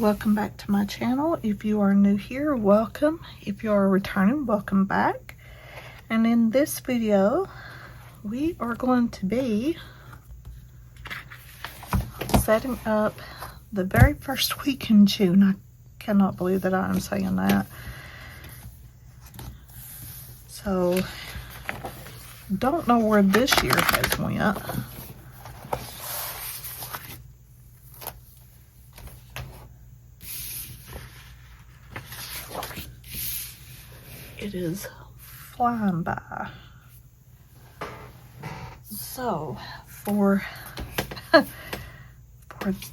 welcome back to my channel. If you are new here, welcome. If you are returning, welcome back. And in this video, we are going to be setting up the very first week in June. I cannot believe that I am saying that. So, don't know where this year has went. It is flying by. So, for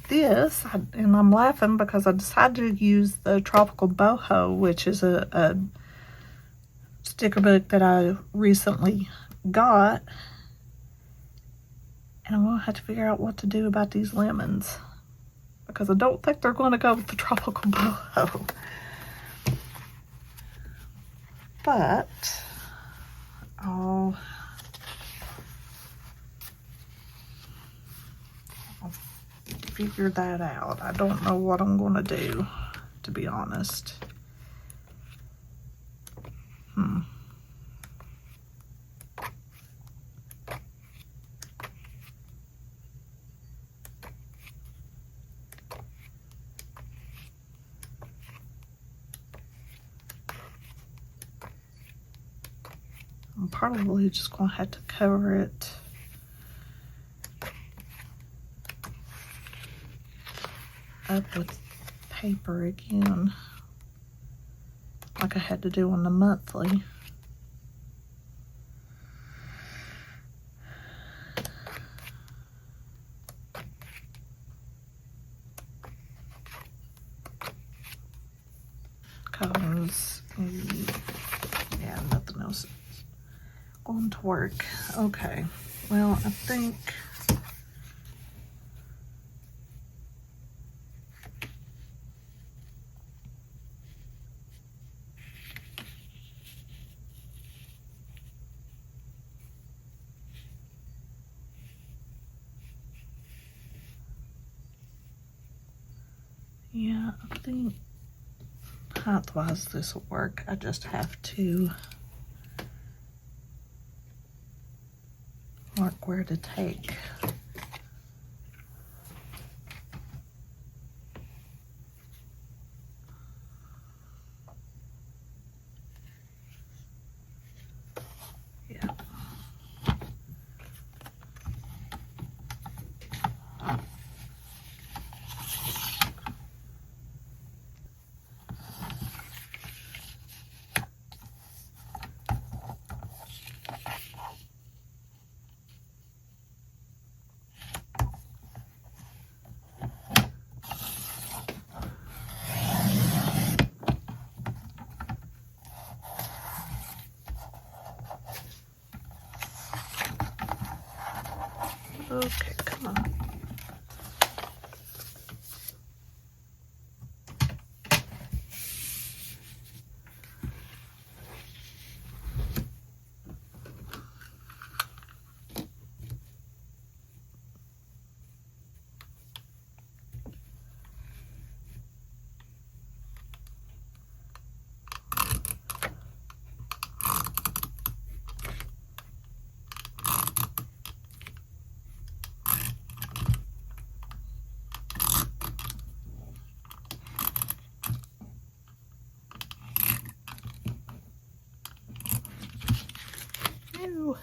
this, and I'm laughing because I decided to use the Tropical Boho, which is a sticker book that I recently got. And I'm going to have to figure out what to do about these lemons, because I don't think they're going to go with the Tropical Boho. But I'll figure that out. I don't know what I'm going to do, to be honest. I'm probably just going to have to cover it up with paper again, like I had to do on the monthly. Because, yeah, nothing else is going to work. Okay, well, I think height-wise this will work. I just have to mark where to take. Yeah. Okay, come on. Ew.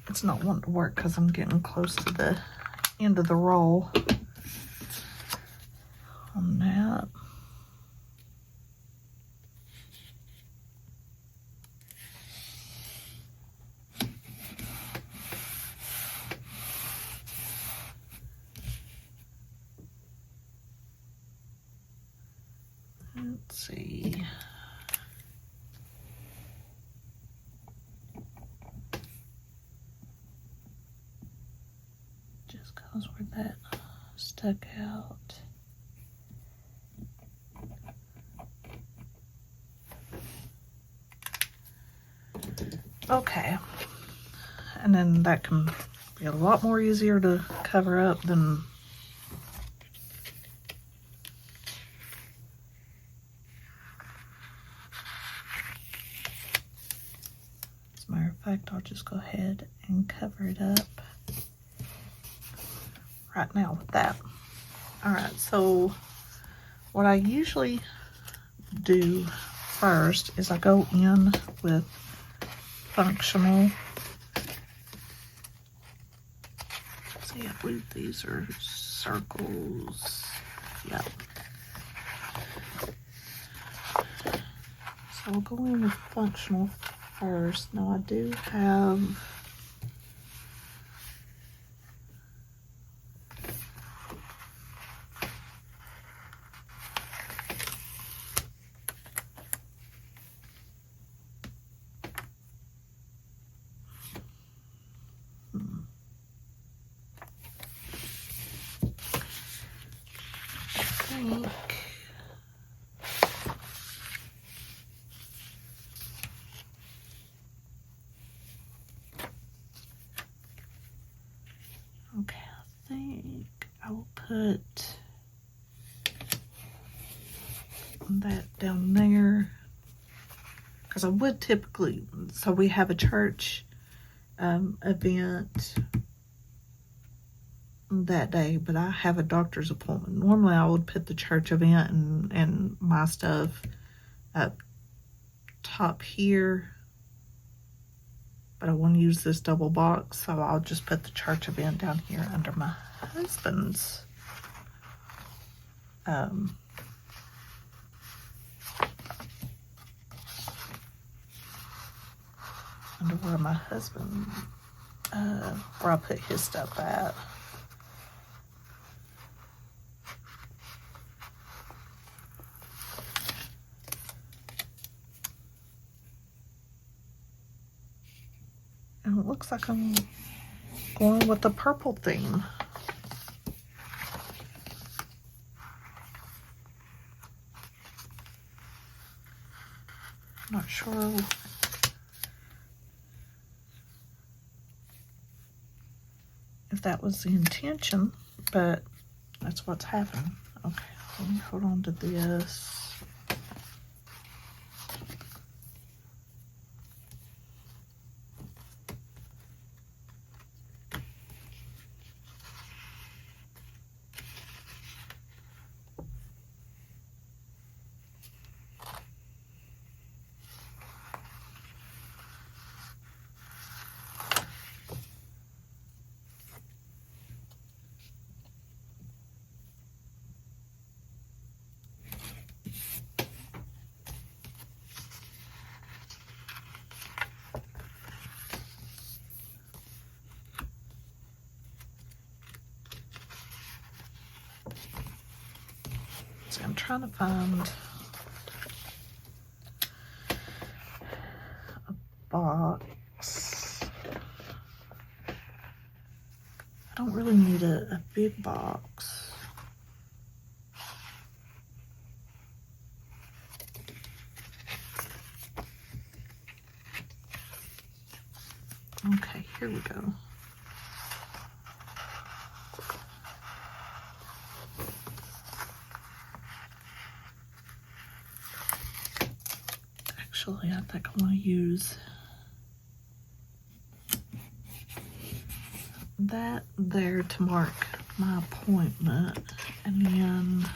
It's not wanting to work because I'm getting close to the end of the roll on that. Let's see. Just goes where that stuck out. Okay. And then that can be a lot more easier to cover up than as a matter of fact, I'll just go ahead and cover it up right now with that. Alright, so what I usually do first is I go in with functional. See, I believe these are circles. Yep. So I'll go in with functional first. Now I do have think okay, I think I will put that down there because I would typically, so we have a church event that day, but I have a doctor's appointment. Normally I would put the church event and my stuff up top here, but I want to use this double box, so I'll just put the church event down here under my husband's under where my husband where I put his stuff at. And it looks like I'm going with the purple theme. Not sure if that was the intention, but that's what's happening. Okay, let me hold on to this. So I'm trying to find a box. I don't really need a big box. Okay, here we go. Actually, I think I want to use that there to mark my appointment, and then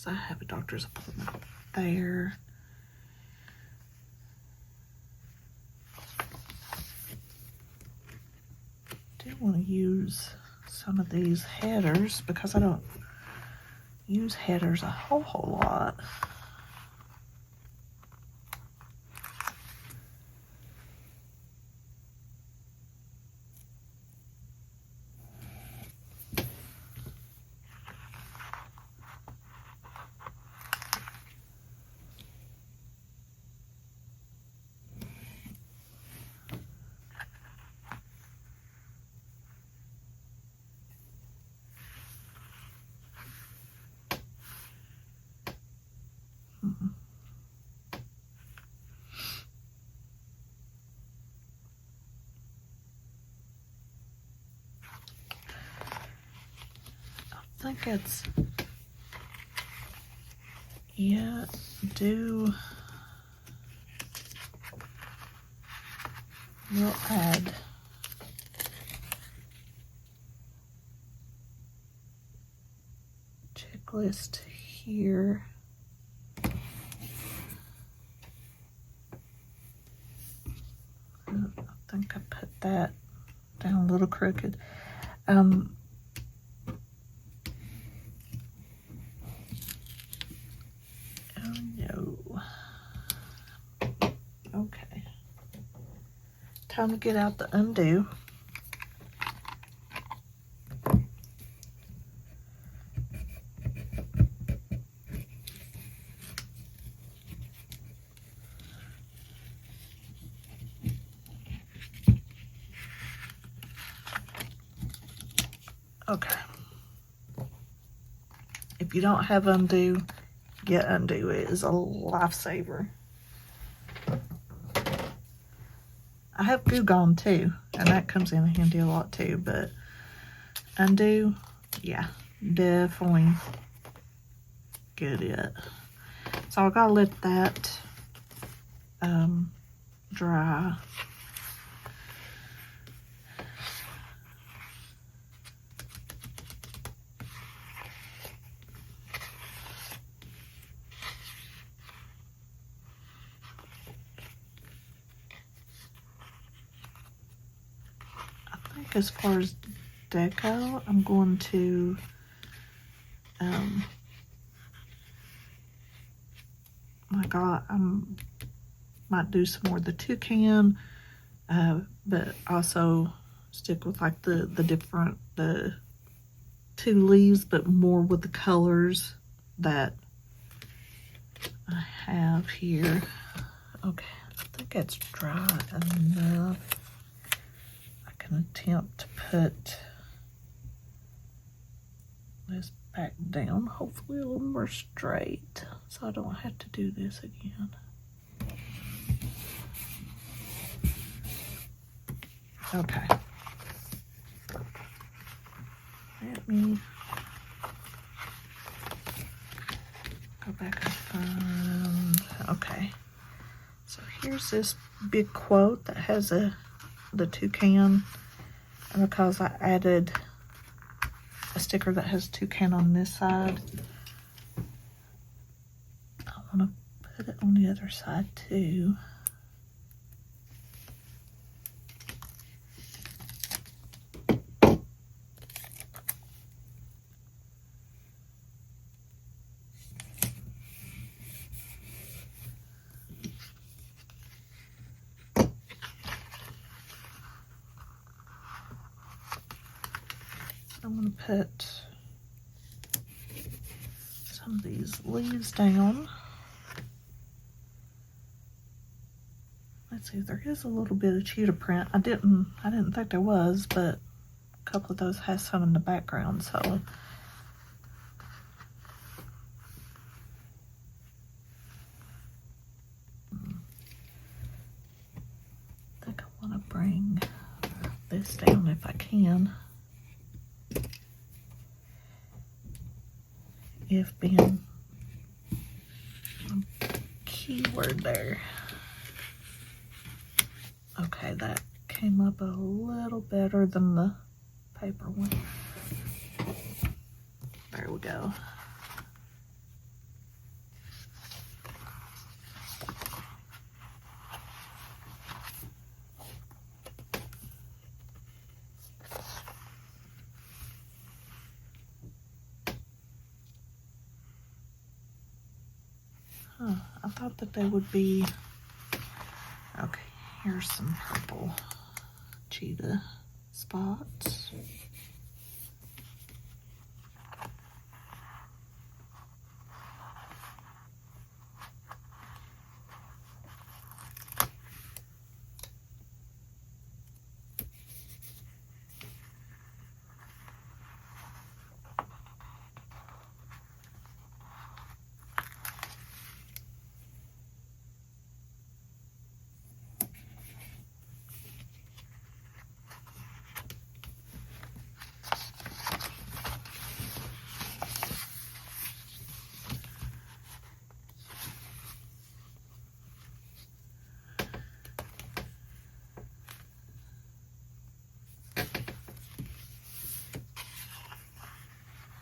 I have a doctor's appointment there. I do want to use some of these headers because I don't use headers a whole lot. think it's, yeah, we'll add checklist here. I think I put that down a little crooked. Oh no. Okay. Time to get out the undo. Okay. If you don't have undo, get undo. It is a lifesaver. I have Goo Gone too, and that comes in handy a lot too, but undo, yeah, definitely get it. So I gotta let that dry. As far as deco, I'm going to might do some more of the toucan, but also stick with like the two leaves, but more with the colors that I have here. Okay, I think it's dry enough. I can attempt to put this back down, hopefully a little more straight, so I don't have to do this again. Okay. Let me go back and find, okay. So here's this big quote that has the toucan, and because I added a sticker that has toucan on this side, I want to put it on the other side too. I'm going to put some of these leaves down. Let's see, there is a little bit of cheetah print. I didn't think there was, but a couple of those has some in the background, so I think I want to bring this down if I can. If being a keyword there. Okay, that came up a little better than the paper one. There we go. I thought that they would be, okay, here's some purple cheetah spots.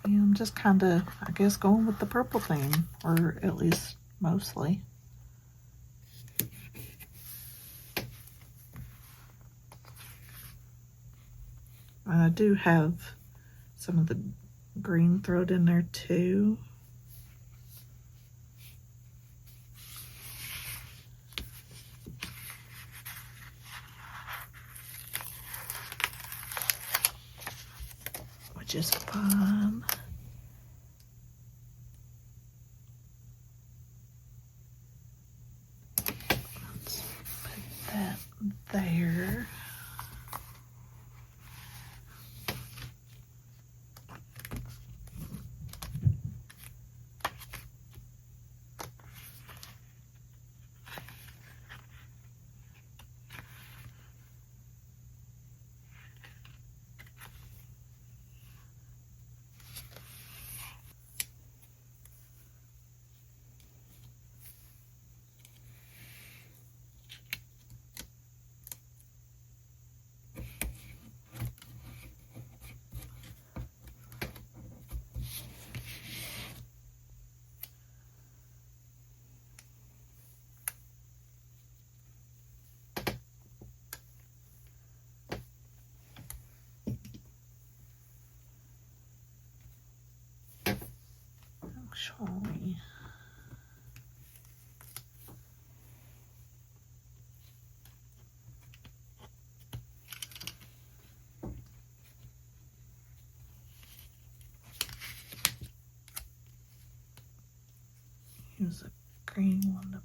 Yeah, I'm just kind of, I guess, going with the purple theme, or at least mostly. I do have some of the green thrown in there too. Which is fun. Let's put that there. Actually, use a green one to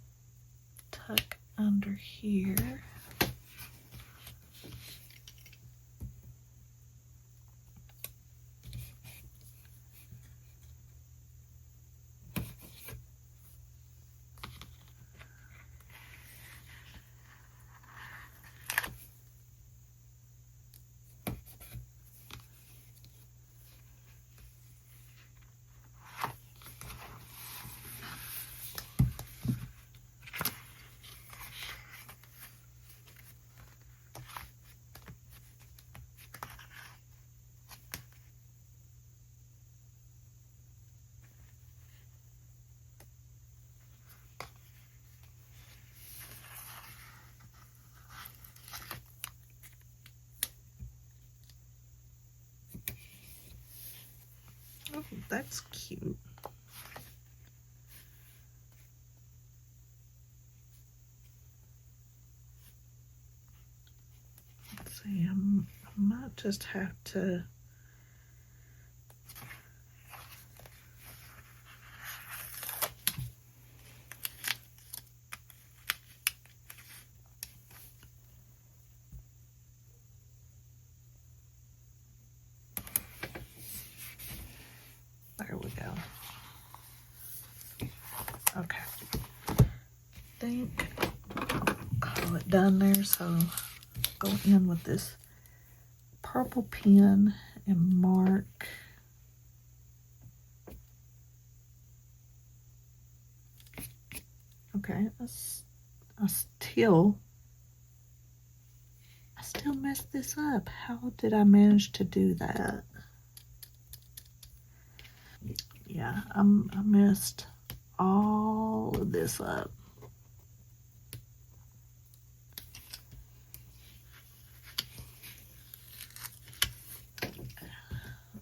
tuck under here. Oh, that's cute. Let's see, I might just have to there we go. Okay. I think I'll call it done there, so go in with this purple pen and mark okay. I still messed this up. How did I manage to do that? Yeah, I messed all of this up.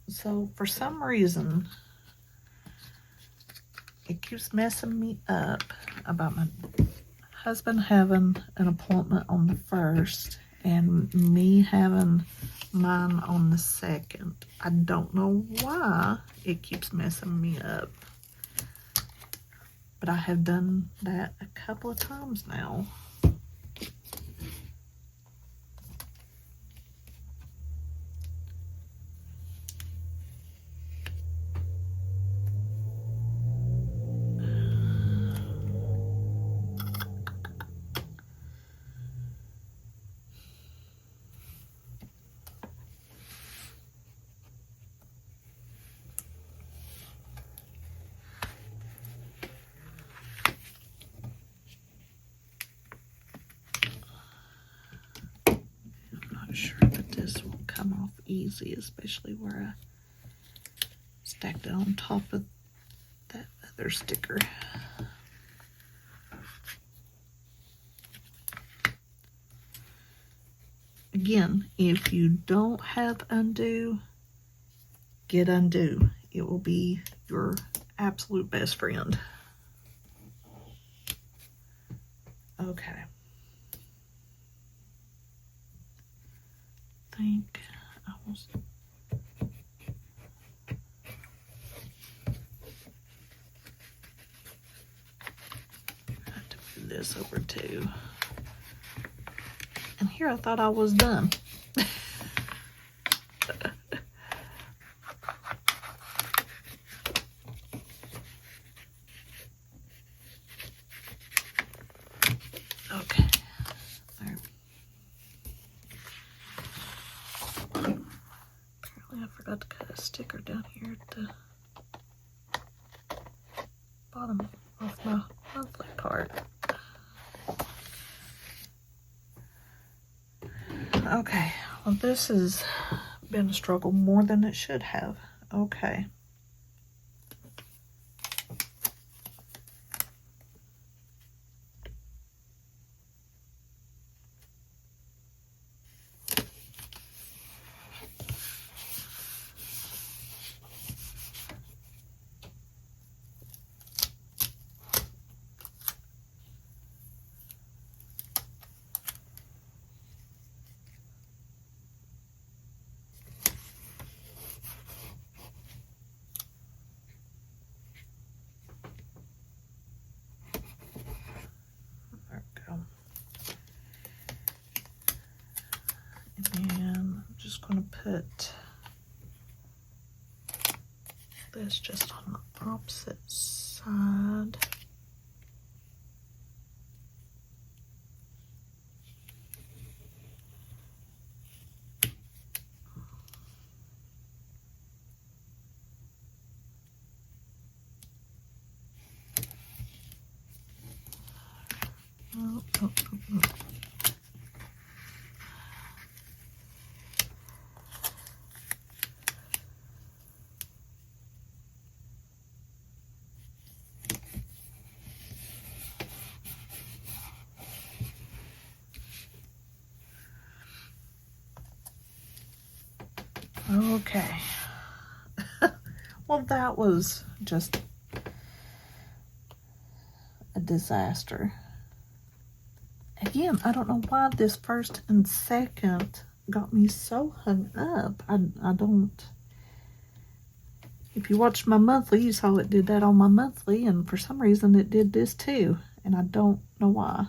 So for some reason, it keeps messing me up about my husband having an appointment on the 1st and me having mine on the 2nd. I don't know why it keeps messing me up, but I have done that a couple of times now. Sure that this will come off easy, especially where I stacked it on top of that other sticker. Again, if you don't have undo, get undo. It will be your absolute best friend. Okay. I think I was... I have to move this over too. And here I thought I was done. Okay. There. Apparently I forgot to cut a sticker down here at the bottom of my monthly part. Okay, well this has been a struggle more than it should have. Okay. And I'm just going to put this just on the opposite side. Oh. Okay. Well, that was just a disaster. Again, I don't know why this first and second got me so hung up. I don't... If you watched my monthly, you saw it did that on my monthly, and for some reason it did this too, and I don't know why.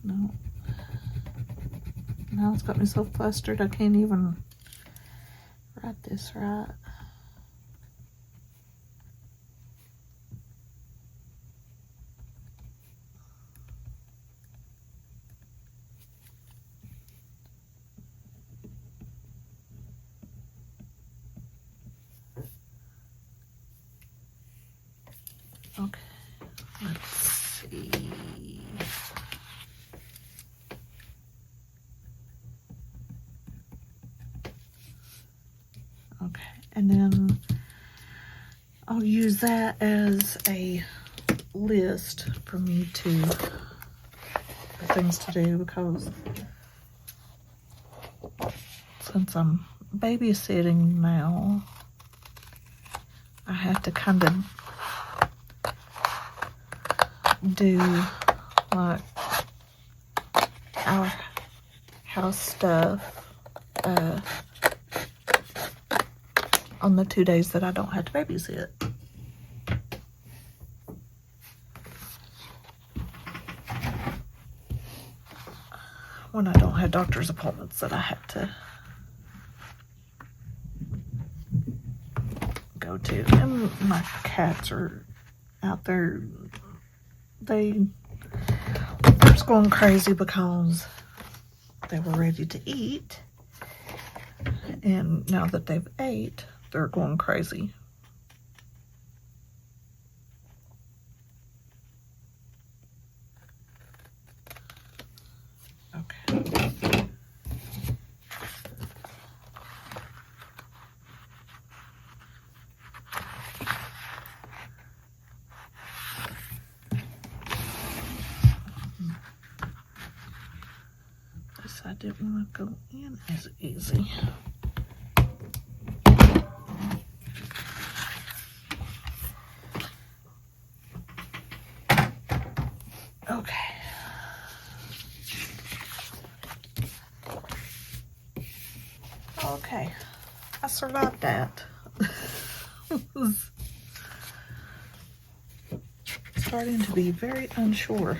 No. Now it's got me so flustered I can't even write this right. Okay, let's see. Okay, and then I'll use that as a list for me to, for things to do, because since I'm babysitting now, I have to kind of do like our house stuff on the 2 days that I don't have to babysit. When I don't have doctor's appointments that I have to go to. And my cats are out there. They're just going crazy because they were ready to eat. And now that they've ate, they're going crazy. Okay. This I didn't want to go in as easy. Okay. Okay. I survived that. Was starting to be very unsure.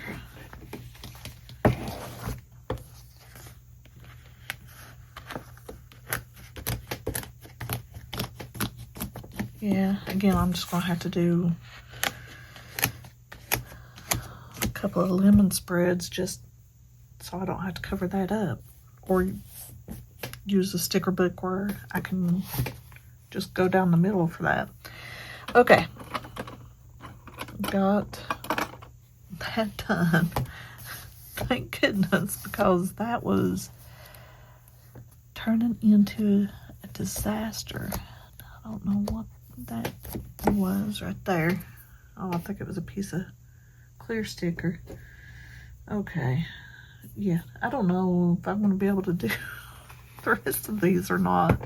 Yeah, again, I'm just going to have to do a couple of lemon spreads just so I don't have to cover that up. Or use a sticker book where I can just go down the middle for that. Okay. Got that done. Thank goodness, because that was turning into a disaster. I don't know what that was right there. Oh, I think it was a piece of clear sticker. Okay. Yeah, I don't know if I'm going to be able to do the rest of these or not.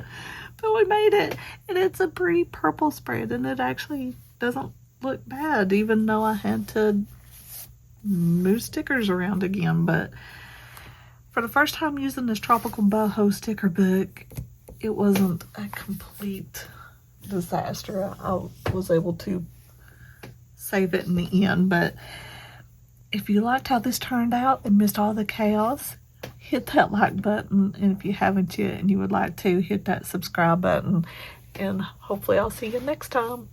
But we made it. And it's a pretty purple spread. And it actually doesn't look bad, even though I had to move stickers around again. But for the first time using this Tropical Boho sticker book, it wasn't a complete disaster. I was able to save it in the end. But if you liked how this turned out and missed all the chaos, hit that like button. And if you haven't yet and you would like to, hit that subscribe button. And hopefully I'll see you next time.